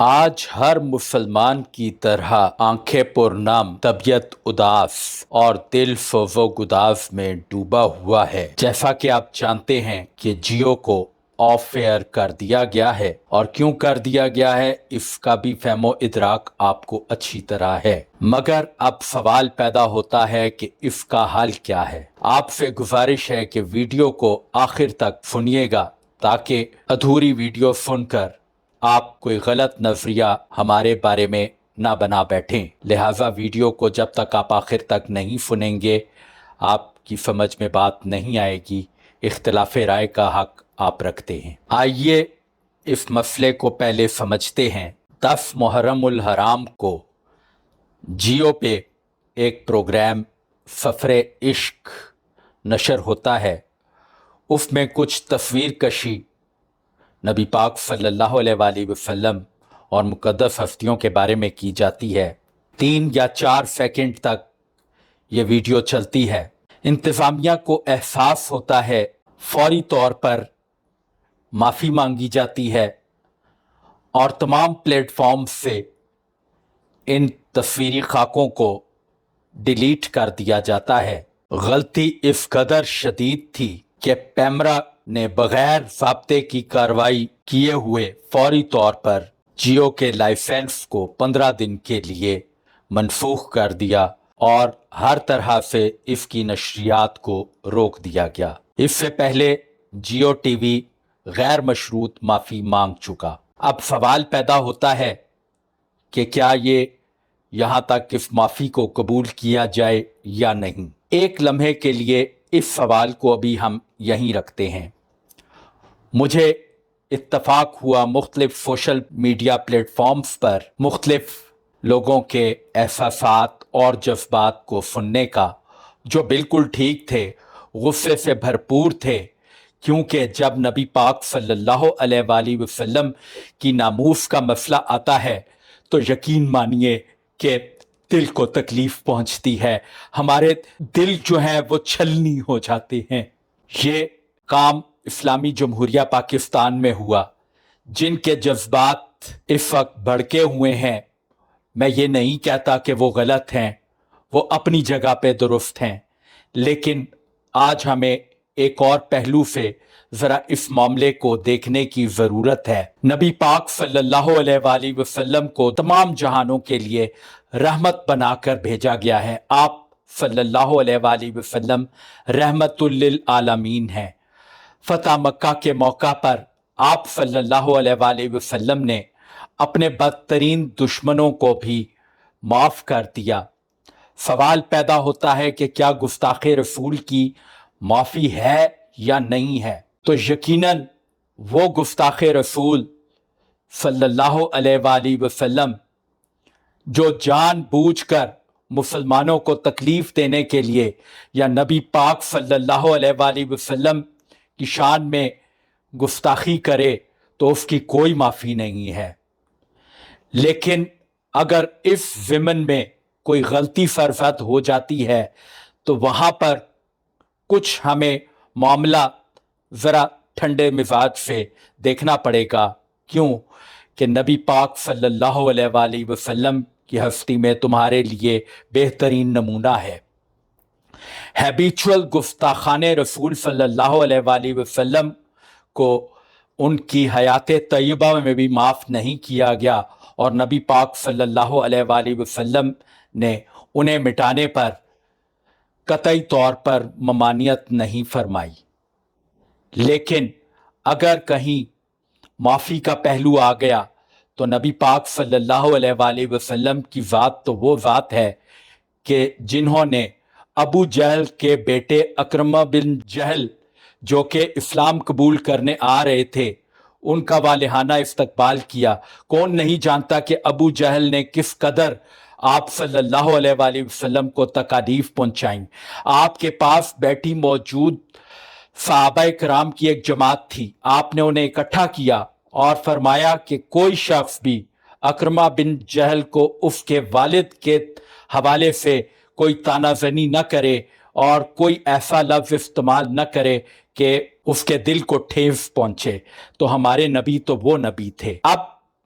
آج ہر مسلمان کی طرح آنکھیں پرنم، طبیعت اداس اور دل فوز و گداز میں ڈوبا ہوا ہے۔ جیسا کہ آپ جانتے ہیں کہ جیو کو آف ایئر کر دیا گیا ہے، اور کیوں کر دیا گیا ہے اس کا بھی فہم و ادراک آپ کو اچھی طرح ہے، مگر اب سوال پیدا ہوتا ہے کہ اس کا حل کیا ہے۔ آپ سے گزارش ہے کہ ویڈیو کو آخر تک سنیے گا تاکہ ادھوری ویڈیو سن کر آپ کوئی غلط نظریہ ہمارے بارے میں نہ بنا بیٹھیں۔ لہٰذا ویڈیو کو جب تک آپ آخر تک نہیں سنیں گے آپ کی سمجھ میں بات نہیں آئے گی۔ اختلاف رائے کا حق آپ رکھتے ہیں۔ آئیے اس مسئلے کو پہلے سمجھتے ہیں۔ 10 محرم الحرام کو جیو پہ ایک پروگرام سفر عشق نشر ہوتا ہے۔ اس میں کچھ تصویر کشی نبی پاک صلی اللہ علیہ وآلہ وسلم اور مقدس ہستیوں کے بارے میں کی جاتی ہے۔ 3 یا 4 سیکنڈ تک یہ ویڈیو چلتی ہے۔ انتظامیہ کو احساس ہوتا ہے، فوری طور پر معافی مانگی جاتی ہے اور تمام پلیٹ فارمز سے ان تصویری خاکوں کو ڈیلیٹ کر دیا جاتا ہے۔ غلطی اس قدر شدید تھی کہ پیمرا نے بغیر ضابطے کی کارروائی کیے ہوئے فوری طور پر جیو کے لائسنس کو 15 دن کے لیے منسوخ کر دیا اور ہر طرح سے اس کی نشریات کو روک دیا گیا۔ اس سے پہلے جیو ٹی وی غیر مشروط معافی مانگ چکا۔ اب سوال پیدا ہوتا ہے کہ کیا یہ یہاں تک اس معافی کو قبول کیا جائے یا نہیں۔ ایک لمحے کے لیے اس سوال کو ابھی ہم یہیں رکھتے ہیں۔ مجھے اتفاق ہوا مختلف سوشل میڈیا پلیٹ فارمز پر مختلف لوگوں کے احساسات اور جذبات کو سننے کا، جو بالکل ٹھیک تھے، غصے سے بھرپور تھے، کیونکہ جب نبی پاک صلی اللہ علیہ وآلہ وسلم کی ناموس کا مسئلہ آتا ہے تو یقین مانیے کہ دل کو تکلیف پہنچتی ہے۔ ہمارے دل جو ہیں وہ چھلنی ہو جاتے ہیں۔ یہ کام اسلامی جمہوریہ پاکستان میں ہوا۔ جن کے جذبات اس وقت بھڑکے ہوئے ہیں، میں یہ نہیں کہتا کہ وہ غلط ہیں، وہ اپنی جگہ پہ درست ہیں، لیکن آج ہمیں ایک اور پہلو سے ذرا اس معاملے کو دیکھنے کی ضرورت ہے۔ نبی پاک صلی اللہ علیہ وآلہ وسلم کو تمام جہانوں کے لیے رحمت بنا کر بھیجا گیا ہے۔ آپ صلی اللہ علیہ وآلہ وسلم رحمت للعالمین ہیں۔ فتح مکہ کے موقع پر آپ صلی اللہ علیہ وآلہ وسلم نے اپنے بدترین دشمنوں کو بھی معاف کر دیا۔ سوال پیدا ہوتا ہے کہ کیا گستاخ رسول کی معافی ہے یا نہیں ہے؟ تو یقیناً وہ گستاخ رسول صلی اللہ علیہ وآلہ وسلم جو جان بوجھ کر مسلمانوں کو تکلیف دینے کے لیے یا نبی پاک صلی اللہ علیہ وآلہ وسلم کی شان میں گستاخی کرے تو اس کی کوئی معافی نہیں ہے۔ لیکن اگر اس ضمن میں کوئی غلطی سرزد ہو جاتی ہے تو وہاں پر کچھ ہمیں معاملہ ذرا ٹھنڈے مزاج سے دیکھنا پڑے گا۔ کیوں کہ نبی پاک صلی اللہ علیہ وآلہ وسلم کی ہستی میں تمہارے لیے بہترین نمونہ ہے۔ ہیبیچول گستاخان رسول صلی اللہ علیہ وآلہ وسلم کو ان کی حیات طیبہ میں بھی معاف نہیں کیا گیا، اور نبی پاک صلی اللہ علیہ وآلہ وسلم نے انہیں مٹانے پر قطعی طور پر ممانعت نہیں فرمائی۔ لیکن اگر کہیں معافی کا پہلو آ گیا تو نبی پاک صلی اللہ علیہ وآلہ وسلم کی ذات تو وہ ذات ہے کہ جنہوں نے ابو جہل کے بیٹے اکرمہ بن جہل جو کہ اسلام قبول کرنے آ رہے تھے، ان کا والہانہ استقبال کیا۔ کون نہیں جانتا کہ ابو جہل نے کس قدر آپ صلی اللہ علیہ وآلہ وسلم کو تکالیف پہنچائیں۔ آپ کے پاس بیٹھی موجود صحابہ کرام کی ایک جماعت تھی، آپ نے انہیں اکٹھا کیا اور فرمایا کہ کوئی شخص بھی اکرمہ بن جہل کو اس کے والد کے حوالے سے کوئی طعنہ زنی نہ کرے اور کوئی ایسا لفظ استعمال نہ کرے کہ اس کے دل کو ٹھیس پہنچے۔ تو ہمارے نبی تو وہ نبی تھے۔ اب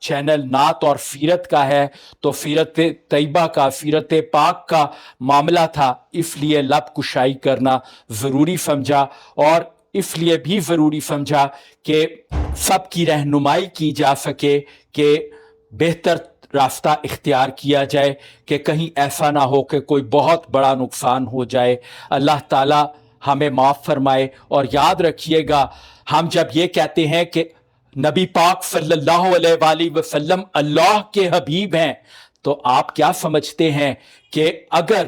چینل نعت اور سیرت کا ہے تو سیرت طیبہ کا، سیرت پاک کا معاملہ تھا، اس لیے لب کشائی کرنا ضروری سمجھا، اور اس لیے بھی ضروری سمجھا کہ سب کی رہنمائی کی جا سکے کہ بہتر راستہ اختیار کیا جائے کہ کہیں ایسا نہ ہو کہ کوئی بہت بڑا نقصان ہو جائے۔ اللہ تعالی ہمیں معاف فرمائے۔ اور یاد رکھیے گا، ہم جب یہ کہتے ہیں کہ نبی پاک صلی اللہ علیہ وآلہ وسلم اللہ کے حبیب ہیں، تو آپ کیا سمجھتے ہیں کہ اگر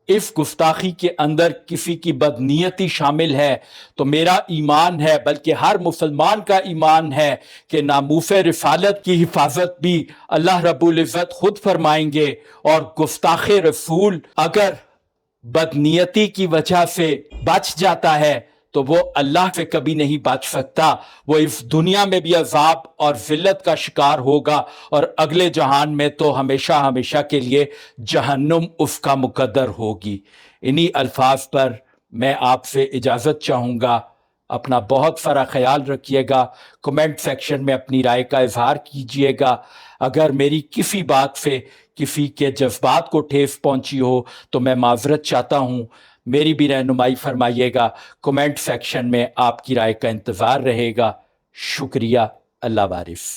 اس گستاخی کے اندر کسی کی بدنیتی شامل ہے تو میرا ایمان ہے، بلکہ ہر مسلمان کا ایمان ہے کہ ناموس رسالت کی حفاظت بھی اللہ رب العزت خود فرمائیں گے، اور گستاخ رسول اگر بدنیتی کی وجہ سے بچ جاتا ہے تو وہ اللہ سے کبھی نہیں بچ سکتا، وہ اس دنیا میں بھی عذاب اور ذلت کا شکار ہوگا، اور اگلے جہان میں تو ہمیشہ ہمیشہ کے لیے جہنم اس کا مقدر ہوگی۔ انہی الفاظ پر میں آپ سے اجازت چاہوں گا۔ اپنا بہت سارا خیال رکھیے گا، کمنٹ سیکشن میں اپنی رائے کا اظہار کیجیے گا۔ اگر میری کسی بات سے کسی کے جذبات کو ٹھیس پہنچی ہو تو میں معذرت چاہتا ہوں، میری بھی رہنمائی فرمائیے گا۔ کمنٹ سیکشن میں آپ کی رائے کا انتظار رہے گا۔ شکریہ۔ اللہ وارث۔